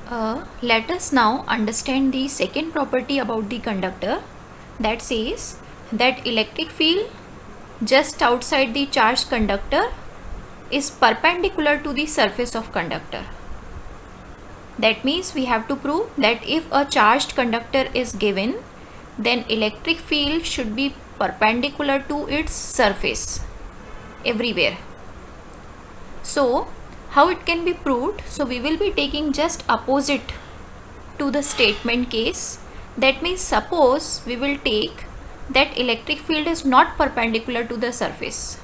Let us now understand the second property about the conductor, that says that electric field just outside the charged conductor is perpendicular to the surface of conductor. That means we have to prove that if a charged conductor is given, then electric field should be perpendicular to its surface everywhere. So how it can be proved? So we will be taking just opposite to the statement case. That means suppose we will take that electric field is not perpendicular to the surface.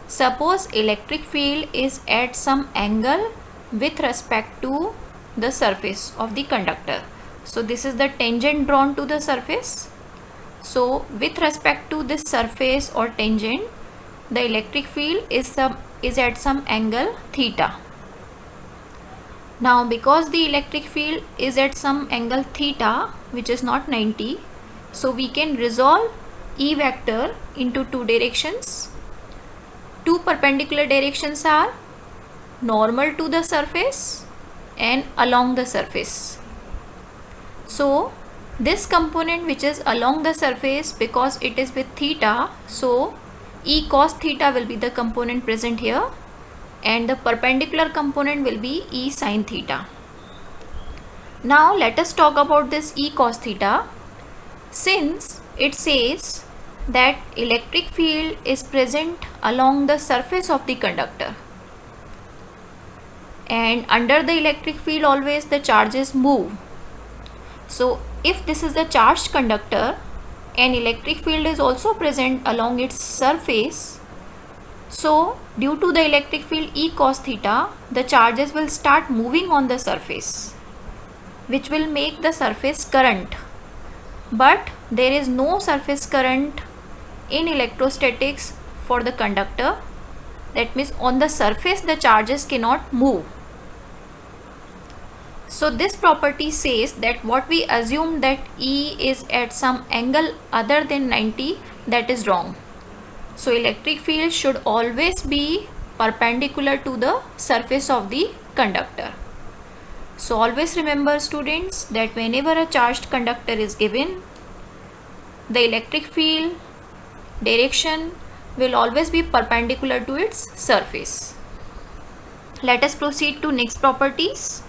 Suppose electric field is at some angle with respect to the surface of the conductor. So this is the tangent drawn to the surface. So with respect to this surface or tangent, the electric field is at some angle theta. Now because the electric field is at some angle theta, which is not 90, so we can resolve E vector into two directions. Two perpendicular directions are normal to the surface and along the surface. So this component which is along the surface, because it is with theta, so E cos theta will be the component present here, and the perpendicular component will be E sin theta. Now let us talk about this E cos theta. Since it says that electric field is present along the surface of the conductor, and under the electric field always the charges move. So if this is a charged conductor and electric field is also present along its surface, so due to the electric field E cos theta, the charges will start moving on the surface, which will make the surface current. But there is no surface current in electrostatics for the conductor. That means on the surface the charges cannot move. So this property says that what we assume that E is at some angle other than 90, that is wrong. So electric field should always be perpendicular to the surface of the conductor. So always remember students that whenever a charged conductor is given, the electric field direction will always be perpendicular to its surface. Let us proceed to next properties.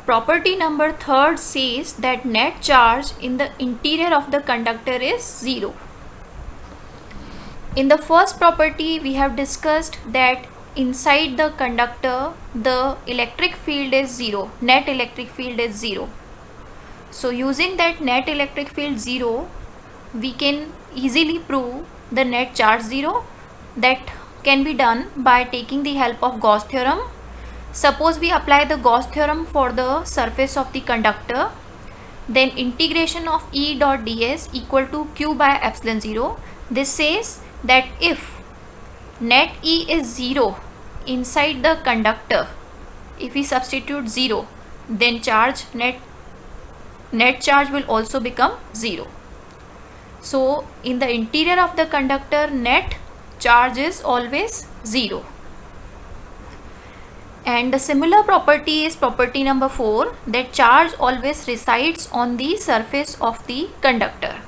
Property number 3 says that net charge in the interior of the conductor is 0. In the first property we have discussed that inside the conductor the electric field is 0, net electric field is 0. So using that net electric field 0, we can easily prove the net charge 0. That can be done by taking the help of Gauss theorem. Suppose we apply the Gauss theorem for the surface of the conductor, then integration of E dot ds equal to q by epsilon 0. This says that if net E is 0 inside the conductor, if we substitute 0, then net charge will also become 0. So in the interior of the conductor, net charge is always 0. And the similar property is property number 4, that charge always resides on the surface of the conductor.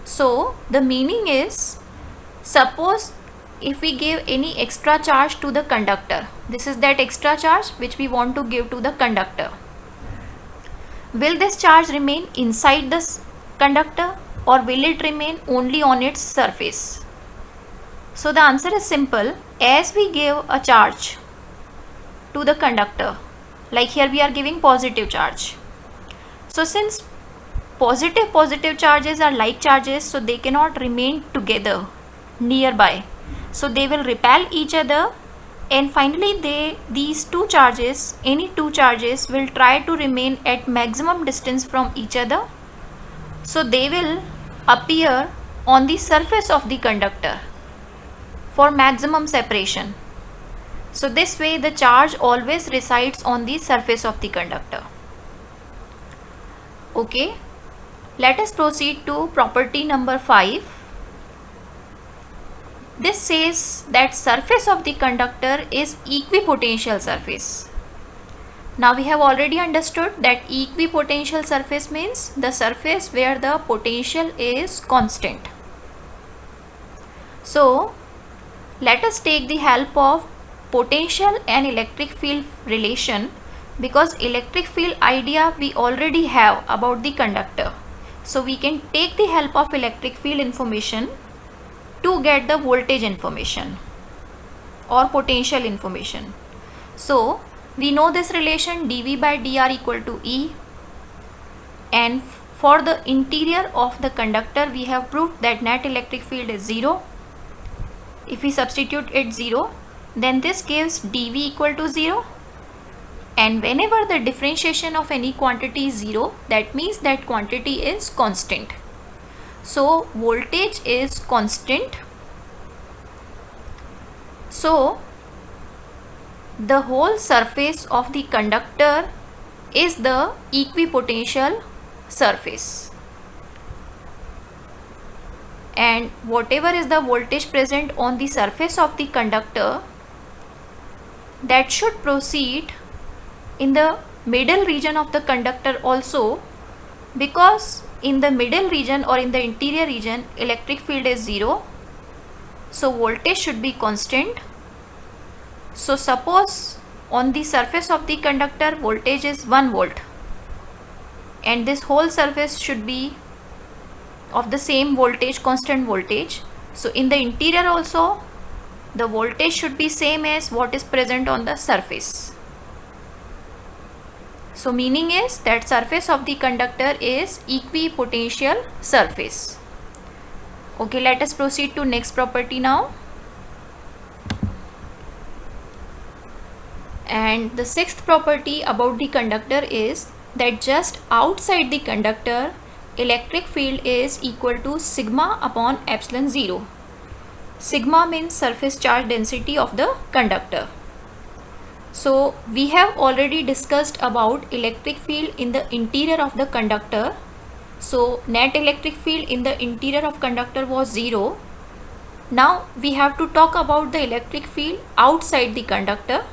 So the meaning is, suppose if we give any extra charge to the conductor, this is that extra charge which we want to give to the conductor. Will this charge remain inside the conductor or will it remain only on its surface? So the answer is simple. As we give a charge to the conductor, like here we are giving positive charge. So since positive charges are like charges, so they cannot remain together nearby. So they will repel each other, and finally these two charges, any two charges, will try to remain at maximum distance from each other. So they will appear on the surface of the conductor for maximum separation. So this way the charge always resides on the surface of the conductor. Okay, let us proceed to property number 5. This says that surface of the conductor is equipotential surface. Now we have already understood that equipotential surface means the surface where the potential is constant. So let us take the help of potential and electric field relation, because electric field idea we already have about the conductor. So we can take the help of electric field information to get the voltage information or potential information. So we know this relation dV by dr equal to E, and for the interior of the conductor we have proved that net electric field is 0. If we substitute it 0, then this gives dV equal to 0, and whenever the differentiation of any quantity is 0, that means that quantity is constant. So voltage is constant. So the whole surface of the conductor is the equipotential surface, and whatever is the voltage present on the surface of the conductor, that should proceed in the middle region of the conductor also, because in the middle region or in the interior region electric field is 0, so voltage should be constant. So suppose on the surface of the conductor voltage is 1 volt, and this whole surface should be of the same voltage, constant voltage. So in the interior also the voltage should be same as what is present on the surface. So meaning is that surface of the conductor is equipotential surface. Okay, let us proceed to next property now. And the sixth property about the conductor is that just outside the conductor electric field is equal to sigma upon epsilon 0. Sigma means surface charge density of the conductor. So we have already discussed about electric field in the interior of the conductor. So net electric field in the interior of conductor was 0. Now we have to talk about the electric field outside the conductor.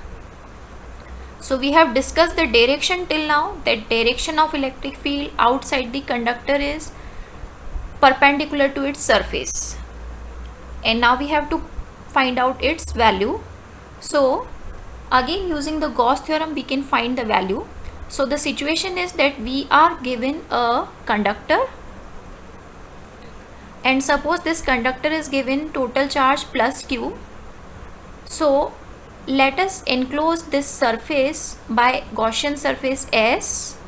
So we have discussed the direction till now, that direction of electric field outside the conductor is perpendicular to its surface, and now we have to find out its value. So again using the Gauss theorem we can find the value. So the situation is that we are given a conductor, and suppose this conductor is given total charge plus Q. So let us enclose this surface by Gaussian surface S.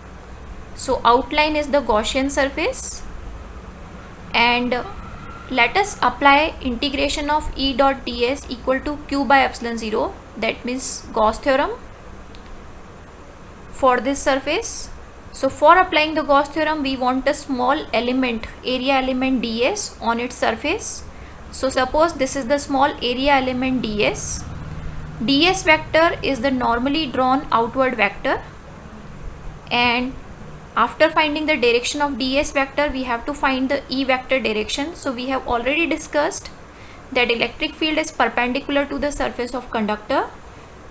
So outline is the Gaussian surface, and let us apply integration of E dot ds equal to Q by epsilon 0, that means Gauss theorem, for this surface. So for applying the Gauss theorem we want a small element, area element ds on its surface. So suppose this is the small area element ds. ds vector is the normally drawn outward vector, and after finding the direction of ds vector we have to find the E vector direction. So we have already discussed that electric field is perpendicular to the surface of conductor.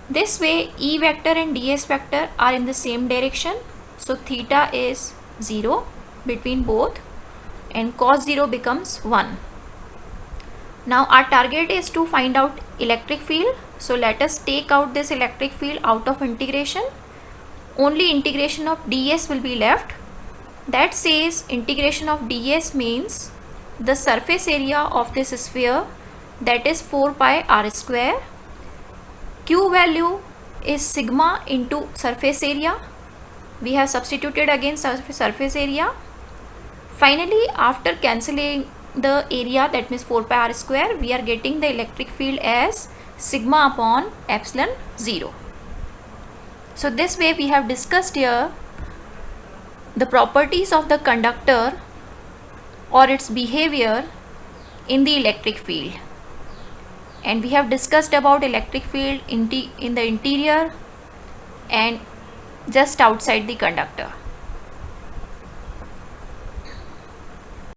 This way E vector and ds vector are in the same direction, so theta is 0 between both and cos 0 becomes 1. Now our target is to find out electric field. So let us take out this electric field out of integration. Only integration of ds will be left. That says integration of ds means the surface area of this sphere, that is 4 pi r square. Q value is sigma into surface area. We have substituted again surface area. Finally after cancelling the area, that means 4 pi r square, we are getting the electric field as sigma upon epsilon 0. So this way we have discussed here the properties of the conductor or its behavior in the electric field, and we have discussed about electric field in the interior and just outside the conductor.